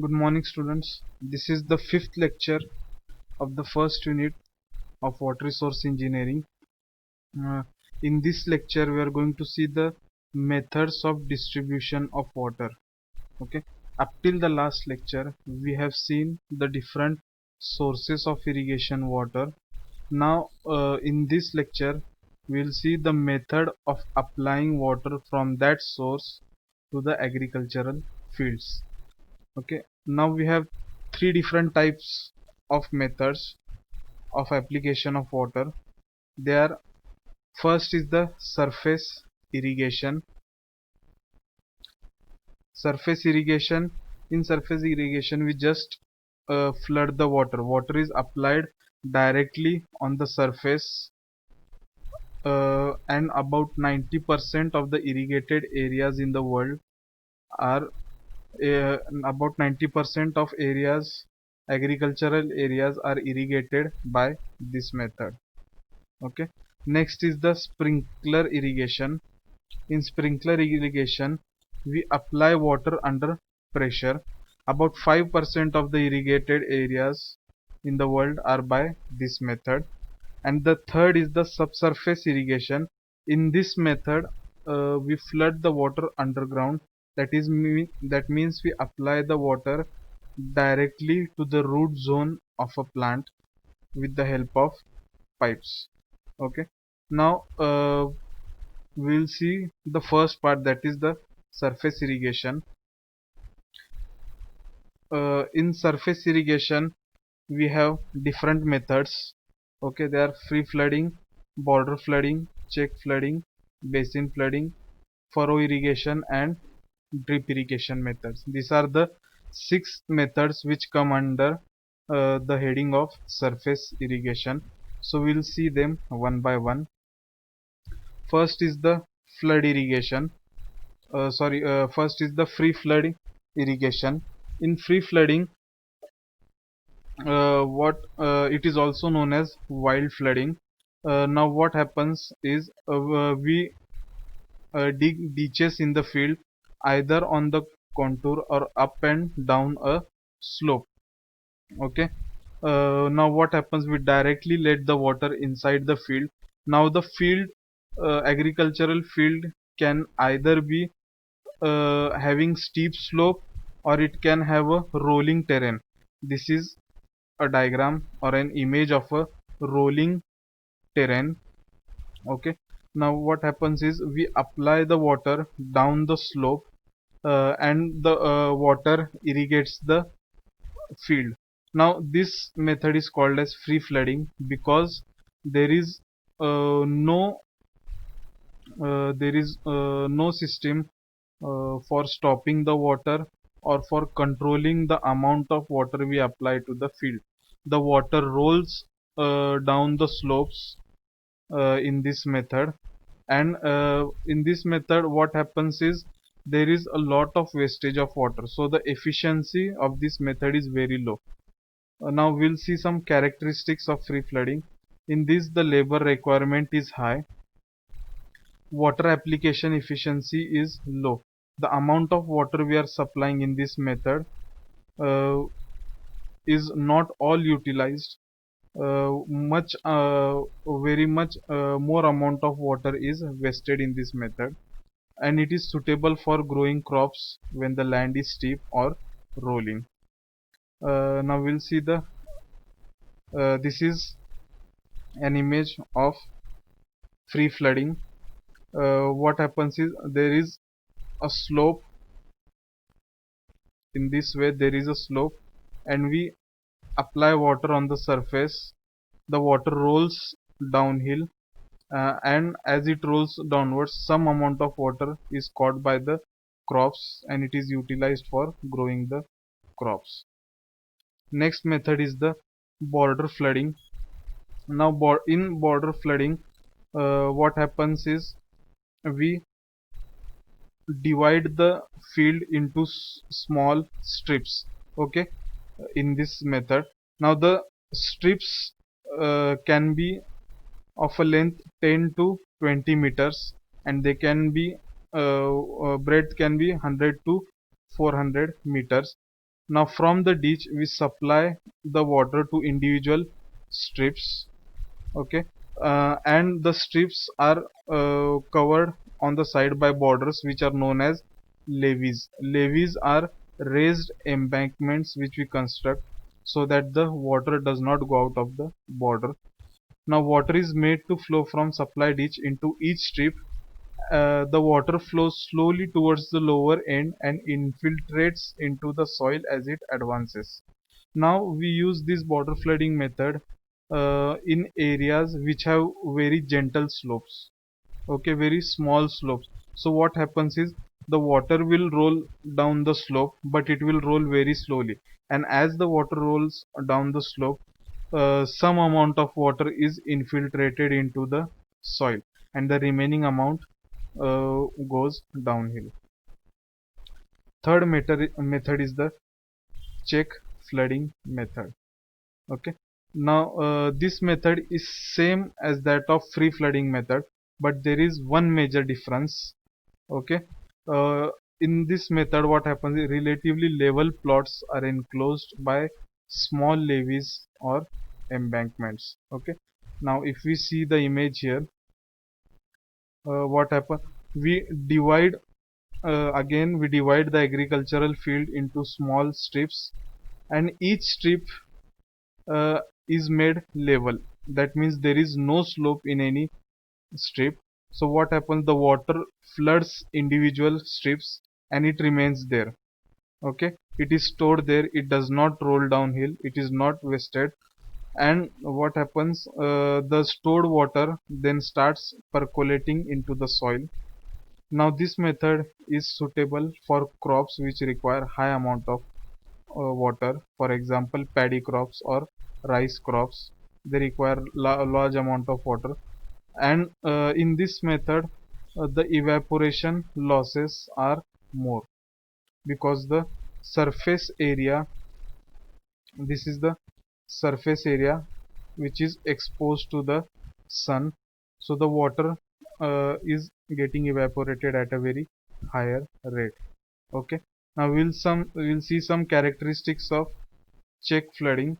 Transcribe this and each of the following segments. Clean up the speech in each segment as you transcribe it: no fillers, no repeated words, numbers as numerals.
Good morning, students. This is the fifth lecture of the first unit of water resource engineering. Uh, in this lecture, we are going to see the methods of distribution of water. Okay. Up till the last lecture, we have seen the different sources of irrigation water. Now, in this lecture, we will see the method of applying water from that source to the agricultural fields. Okay, now we have three different types of methods of application of water. They are: first is the surface irrigation. In surface irrigation, we just flood the water is applied directly on the surface, and about 90% of the irrigated areas in the world are about 90% of areas, agricultural areas, are irrigated by this method. Okay, next is the sprinkler irrigation. In sprinkler irrigation, we apply water under pressure. About 5% of the irrigated areas in the world are by this method. And the third is the subsurface irrigation. In this method, we flood the water underground. That means we apply the water directly to the root zone of a plant with the help of pipes. Okay, now we'll see the first part, that is the surface irrigation. In surface irrigation, we have different methods. Okay, they are free flooding, border flooding, check flooding, basin flooding, furrow irrigation, and drip irrigation methods. These are the six methods which come under the heading of surface irrigation. So we'll see them one by one. First is the flood irrigation. First is the free flood irrigation. In free flooding, what it is also known as wild flooding. Now what happens is, we dig ditches in the field, either on the contour or up and down a slope. Okay, now what happens, we directly let the water inside the field. Now the field, agricultural field, can either be having steep slope, or it can have a rolling terrain. This is a diagram or an image of a rolling terrain. Okay, now what happens is, we apply the water down the slope, and the water irrigates the field. Now this method is called as free flooding, because there is no no system for stopping the water, or for controlling the amount of water we apply to the field. The water rolls down the slopes in this method. And in this method, what happens is, there is a lot of wastage of water, so the efficiency of this method is very low. Now we'll see some characteristics of free flooding. In this, the labor requirement is high, water application efficiency is low. The amount of water we are supplying in this method uh, is not all utilized. Very much more amount of water is wasted in this method, and it is suitable for growing crops when the land is steep or rolling. Now we'll see the this is an image of free flooding. What happens is, there is a slope. In this way, there is a slope, and we apply water on the surface. The water rolls downhill, and as it rolls downwards, some amount of water is caught by the crops, and it is utilized for growing the crops. Next method is the border flooding. Now in border flooding, what happens is, we divide the field into small strips. Okay, in this method, now the strips can be of a length 10 to 20 meters, and they can be breadth can be 100 to 400 meters. Now from the ditch we supply the water to individual strips. Okay, and the strips are covered on the side by borders which are known as levees. Levees are raised embankments which we construct so that the water does not go out of the border. Now water is made to flow from supply ditch into each strip. The water flows slowly towards the lower end and infiltrates into the soil as it advances. Now we use this border flooding method in areas which have very gentle slopes. Okay, very small slopes. So what happens is the water will roll down the slope, but it will roll very slowly. And as the water rolls down the slope, some amount of water is infiltrated into the soil, and the remaining amount goes downhill. Third method is the check flooding method. Okay, now this method is same as that of free flooding method, but there is one major difference. Okay, uh, in this method what happens is relatively level plots are enclosed by small levees or embankments. Okay, now if we see the image here, what happens, we divide again we divide the agricultural field into small strips, and each strip uh, is made level. That means there is no slope in any strip. So what happens, the water floods individual strips and it remains there. Okay, it is stored there, it does not roll downhill, it is not wasted. And what happens, the stored water then starts percolating into the soil. Now this method is suitable for crops which require high amount of water. For example, paddy crops or rice crops, they require large amount of water. And in this method the evaporation losses are more, because the surface area, this is the surface area which is exposed to the sun, so the water is getting evaporated at a very higher rate. Okay, now we'll see some characteristics of check flooding.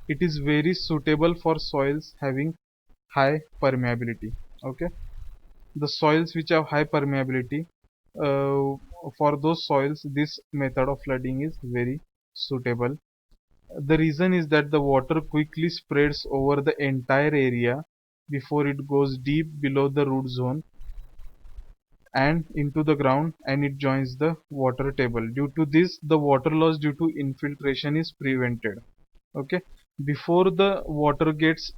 It is very suitable for soils having high permeability. Okay, the soils which have high permeability, uh, for those soils this method of flooding is very suitable. The reason is that the water quickly spreads over the entire area before it goes deep below the root zone and into the ground, and it joins the water table. Due to this, the water loss due to infiltration is prevented. Okay, before the water gets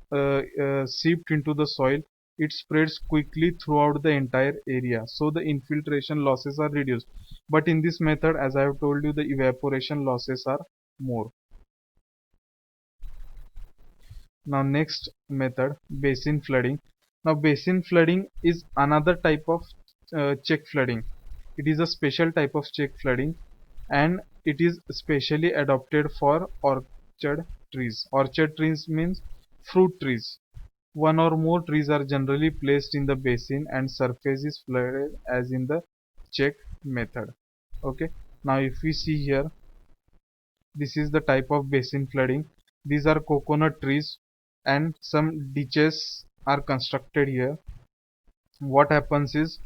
seeped into the soil, it spreads quickly throughout the entire area, so the infiltration losses are reduced. But in this method, as I have told you, the evaporation losses are more. Now next method, basin flooding. Now basin flooding is another type of check flooding. It is a special type of check flooding, and it is specially adopted for orchard trees. Orchard trees means fruit trees. One or more trees are generally placed in the basin and surface is flooded as in the check method. Okay, now if we see here, this is the type of basin flooding. These are coconut trees and some ditches are constructed here. What happens is,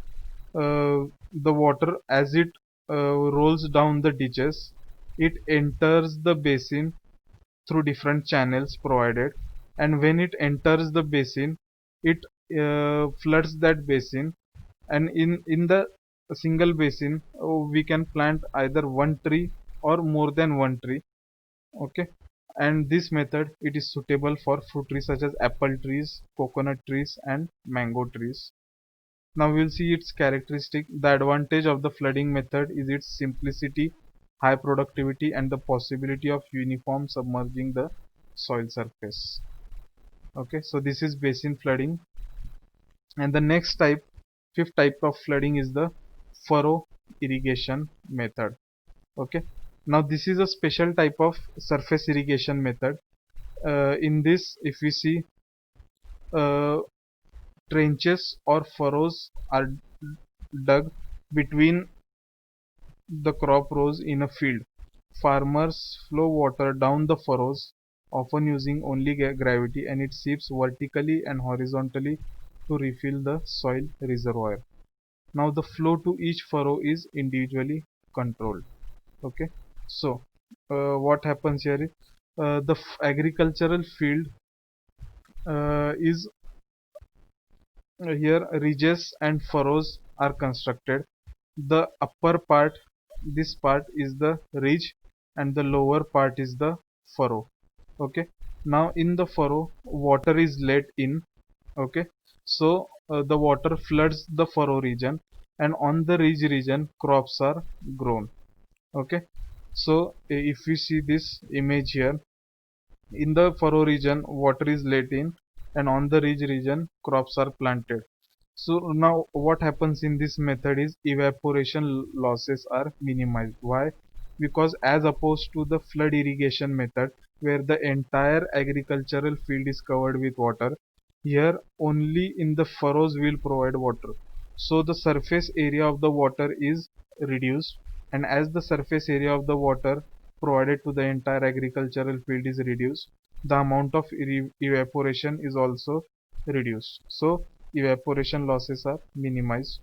the water as it rolls down the ditches, it enters the basin through different channels provided, and when it enters the basin, it floods that basin. And in the single basin, we can plant either one tree or more than one tree. Okay, and this method, it is suitable for fruit trees such as apple trees, coconut trees and mango trees. Now we'll see its characteristic. The advantage of the flooding method is its simplicity, high productivity and the possibility of uniform submerging the soil surface. Okay, so this is basin flooding. And the next type, fifth type of flooding, is the furrow irrigation method. Okay, now this is a special type of surface irrigation method. In this, if we see, uh, trenches or furrows are dug between the crop rows in a field. farmers flow water down the furrows, often using only gravity, and it seeps vertically and horizontally to refill the soil reservoir. Now the flow to each furrow is individually controlled. Okay, so what happens here is the agricultural field is here ridges and furrows are constructed. The upper part, this part is the ridge, and the lower part is the furrow. Okay, now in the furrow water is let in. Okay, so the water floods the furrow region, and on the ridge region crops are grown. Okay, so if we see this image here, in the furrow region water is let in, and on the ridge region crops are planted. So now what happens in this method is evaporation losses are minimized. Why? Because as opposed to the flood irrigation method where the entire agricultural field is covered with water, here only in the furrows will provide water. So the surface area of the water is reduced, and as the surface area of the water provided to the entire agricultural field is reduced, the amount of evaporation is also reduced. So evaporation losses are minimized.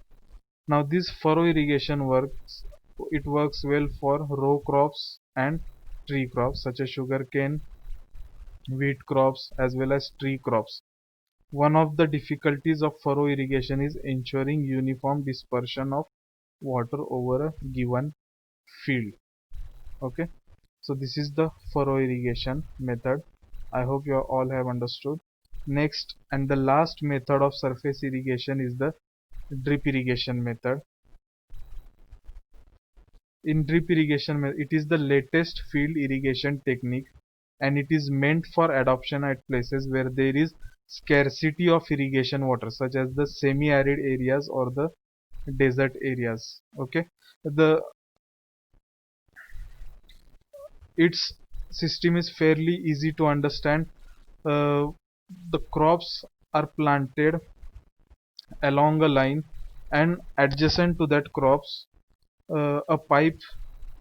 Now this furrow irrigation works, it works well for row crops and tree crops such as sugarcane, wheat crops as well as tree crops. One of the difficulties of furrow irrigation is ensuring uniform dispersion of water over a given field. Okay, so this is the furrow irrigation method. I hope you all have understood. Next and the last method of surface irrigation is the drip irrigation method. In drip irrigation, it is the latest field irrigation technique, and it is meant for adoption at places where there is scarcity of irrigation water, such as the semi-arid areas or the desert areas. Okay, the its system is fairly easy to understand. Uh, the crops are planted along a line, and adjacent to that crops a pipe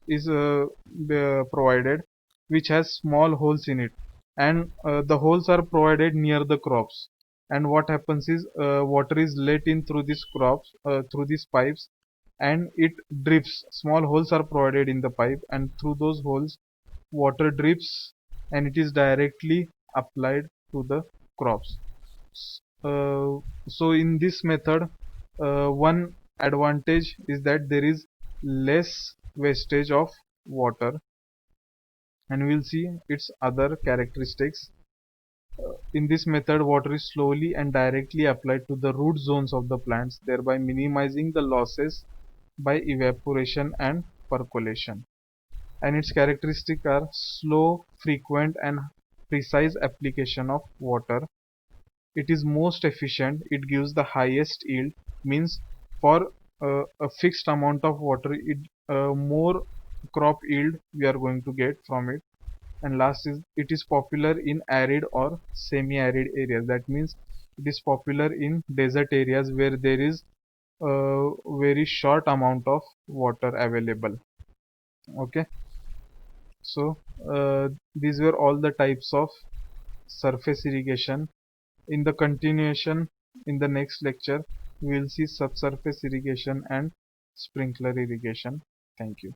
is provided which has small holes in it, and the holes are provided near the crops. And what happens is water is let in through these crops, through these pipes, and it drips. Small holes are provided in the pipe, and through those holes water drips, and it is directly applied to the crops. So in this method, one advantage is that there is less wastage of water, and we'll see its other characteristics. In this method, water is slowly and directly applied to the root zones of the plants, thereby minimizing the losses by evaporation and percolation. And its characteristics are slow, frequent, and precise application of water. It is most efficient, it gives the highest yield, means for a fixed amount of water, more crop yield we are going to get from it. And last is it is popular in arid or semi-arid areas. That means it is popular in desert areas where there is a very short amount of water available. Okay, so these were all the types of surface irrigation. In the continuation, in the next lecture, we will see subsurface irrigation and sprinkler irrigation. Thank you.